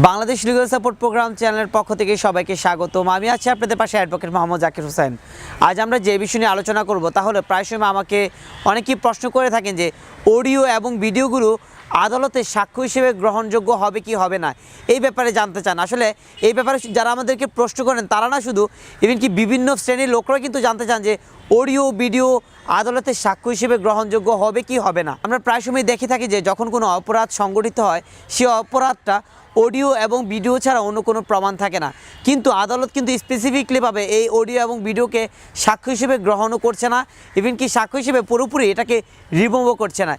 Bangladesh legal support programme চ্যানেলের পক্ষ থেকে সবাইকে স্বাগতম। আমি আছি আপনাদের পাশে অ্যাডভোকেট মোহাম্মদ জাকির হোসেন। আজ আমরা যে বিষয় নিয়ে আলোচনা করব তাহলে প্রায় সময় আমাকে অনেকেই প্রশ্ন করে থাকেন যে অডিও এবং ভিডিওগুলো আদালতে সাক্ষ্য হিসেবে গ্রহণযোগ্য হবে কি হবে না, এই ব্যাপারে জানতে চান। আসলে এই ব্যাপারে যারা আমাদেরকে প্রশ্ন করেন তারা না শুধু ইভেন কি বিভিন্ন শ্রেণীর লোকরা কিন্তু জানতে চান যে অডিও ভিডিও আদালতে সাক্ষ্য হিসেবে গ্রহণযোগ্য হবে কি হবে না। আমরা প্রায় সময় দেখে থাকি যে যখন কোনো অপরাধ সংগঠিত হয় সেই অপরাধটা অডিও এবং ভিডিও ছাড়া অন্য কোনো প্রমাণ থাকে না, কিন্তু আদালত কিন্তু স্পেসিফিকলিভাবে এই অডিও এবং ভিডিওকে সাক্ষ্য হিসেবে গ্রহণও করছে না, ইভেন কি সাক্ষ্য হিসেবে পুরোপুরি এটাকে রিমুভও করছে না।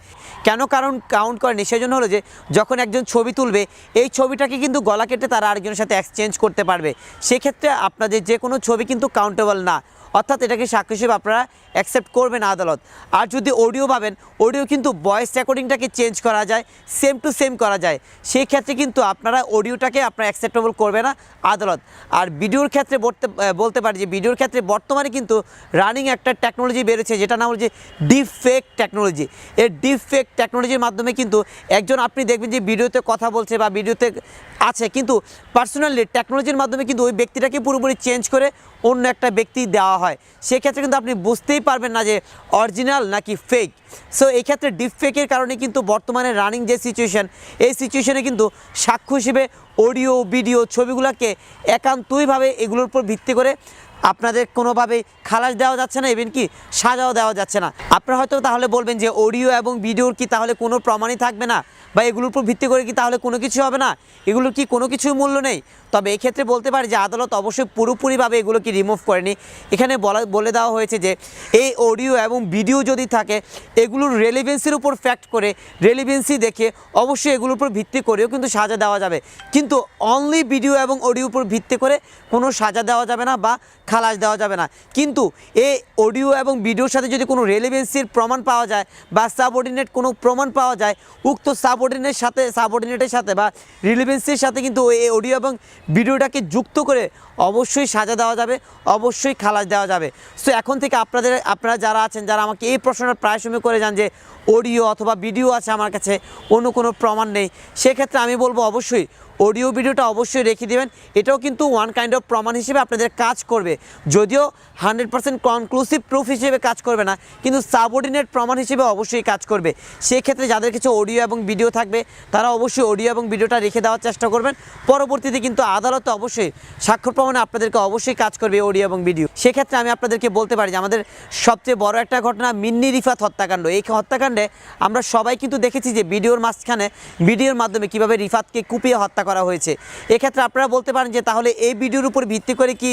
কেন কারণ কাউন্ট করেনি, সেজন্য হলো যে যখন একজন ছবি তুলবে এই ছবিটাকে কিন্তু গলা কেটে তারা আরেকজনের সাথে এক্সচেঞ্জ করতে পারবে, সেক্ষেত্রে আপনাদের যে কোনো ছবি কিন্তু কাউন্টেবল না, অর্থাৎ এটাকে সাক্ষ্য হিসেবে আপনারা অ্যাকসেপ্ট করবেন আদালত। আর যদি অডিও পাবেন, অডিও কিন্তু ভয়েস রেকর্ডিংটাকে চেঞ্জ করা যায়, সেম টু সেম করা যায়, সেই ক্ষেত্রে কিন্তু আপনারা অডিওটাকে আপনারা অ্যাকসেপ্টেবল করবে না আদালত। আর ভিডিওর ক্ষেত্রে বলতে পারি যে ভিডিওর ক্ষেত্রে বর্তমানে কিন্তু রানিং একটা টেকনোলজি বেড়েছে, যেটা নাম হচ্ছে ডিপ ফেক টেকনোলজি। এই ডিপ ফেক টেকনোলজির মাধ্যমে কিন্তু একজন আপনি দেখবেন যে ভিডিওতে কথা বলছে বা ভিডিওতে আছে, কিন্তু পার্সোনালি টেকনোলজির মাধ্যমে কিন্তু ওই ব্যক্তিটাকে পুরোপুরি চেঞ্জ করে অন্য একটা ব্যক্তি দেওয়া হয়, সেক্ষেত্রে কিন্তু আপনি বুঝতেই পারবেন না যে অরিজিনাল নাকি ফেক। সো এই ক্ষেত্রে ডিপ ফেকের কারণে কিন্তু বর্তমানে রানিং যে সিচুয়েশন, এই সিচুয়েশনে কিন্তু সাক্ষ্য হিসেবে অডিও ভিডিও ছবিগুলোকে একান্তইভাবে এগুলোর উপর ভিত্তি করে আপনাদের কোনোভাবেই খালাস দেওয়া যাচ্ছে না, ইভেন কি সাজাও দেওয়া যাচ্ছে না। আপনারা হয়তো তাহলে বলবেন যে অডিও এবং ভিডিওর কি তাহলে কোনো প্রমাণই থাকবে না, বা এগুলোর উপর ভিত্তি করে কি তাহলে কোনো কিছু হবে না, এগুলোর কি কোনো কিছুই মূল্য নেই? তবে এক্ষেত্রে বলতে পারি যে আদালত অবশ্যই পুরোপুরিভাবে এগুলোকে রিমুভ করেনি। এখানে বলে দেওয়া হয়েছে যে এই অডিও এবং ভিডিও যদি থাকে এগুলোর রেলিভেন্সির উপর ফ্যাক্ট করে, রেলিভেন্সি দেখে অবশ্যই এগুলোর উপর ভিত্তি করেও কিন্তু সাজা দেওয়া যাবে, কিন্তু অনলি ভিডিও এবং অডিওর উপর ভিত্তি করে কোনো সাজা দেওয়া যাবে না বা খালাস দেওয়া যাবে না। কিন্তু এই অডিও এবং ভিডিওর সাথে যদি কোনো রেলিভেন্সির প্রমাণ পাওয়া যায় বা সাবঅর্ডিনেট কোনো প্রমাণ পাওয়া যায়, উক্ত সাবঅর্ডিনেটের সাথে বা রিলেভেন্সির সাথে কিন্তু এই অডিও এবং ভিডিওটাকে যুক্ত করে অবশ্যই সাজা দেওয়া যাবে, অবশ্যই খালাস দেওয়া যাবে। সো এখন থেকে আপনারা যারা আছেন, যারা আমাকে এই প্রশ্নটা প্রায় সময় করে যান যে অডিও অথবা ভিডিও আছে আমার কাছে, অন্য কোনো প্রমাণ নেই, সেক্ষেত্রে আমি বলবো অবশ্যই অডিও ভিডিওটা অবশ্যই রেখে দেবেন। এটাও কিন্তু ওয়ান কাইন্ড অফ প্রমাণ হিসেবে আপনাদের কাজ করবে, যদিও 100% কনক্লুসিভ প্রুফ হিসেবে কাজ করবে না, কিন্তু সাবঅর্ডিনেট প্রমাণ হিসেবে অবশ্যই কাজ করবে। সেক্ষেত্রে যাদের কিছু অডিও এবং ভিডিও থাকবে তারা অবশ্যই অডিও এবং ভিডিওটা রেখে দেওয়ার চেষ্টা করবেন। পরবর্তীতে কিন্তু আদালতে অবশ্যই সাক্ষ্য প্রমাণে আপনাদেরকে অবশ্যই কাজ করবে অডিও এবং ভিডিও। সেক্ষেত্রে আমি আপনাদেরকে বলতে পারি যে আমাদের সবচেয়ে বড় একটা ঘটনা মিন্নি রিফাত হত্যাকাণ্ড। এই হত্যাকাণ্ডে আমরা সবাই কিন্তু দেখেছি যে ভিডিওর মাধ্যমে কীভাবে রিফাতকে কুপিয়ে হত্যা করা হয়েছে। এক্ষেত্রে আপনারা বলতে পারেন যে তাহলে এই ভিডিওর উপর ভিত্তি করে কি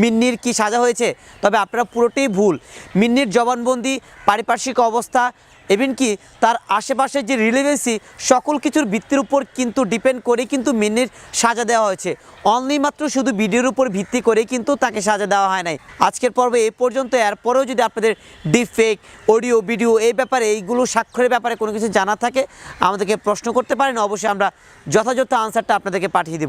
মিন্নির কি সাজা হয়েছে? তবে আপনারা পুরোটাই ভুল। মিন্নির জবানবন্দি, পারিপার্শ্বিক অবস্থা, ইভেন কি তার আশেপাশের যে রিলেভেন্সি, সকল কিছুর ভিত্তির উপর কিন্তু ডিপেন্ড করে কিন্তু মিন্নির সাজা দেওয়া হয়েছে, অনলি মাত্র শুধু ভিডিওর উপর ভিত্তি করে কিন্তু তাকে সাজা দেওয়া হয় নাই। আজকের পর্বে এই পর্যন্ত। এরপরেও যদি আপনাদের ডিপ ফেক অডিও ভিডিও এই ব্যাপারে, এইগুলো স্বাক্ষরের ব্যাপারে কোনো কিছু জানা থাকে আমাদেরকে প্রশ্ন করতে পারেন, অবশ্যই আমরা যথাযথ আনসারটা আপনাদেরকে পাঠিয়ে দেব।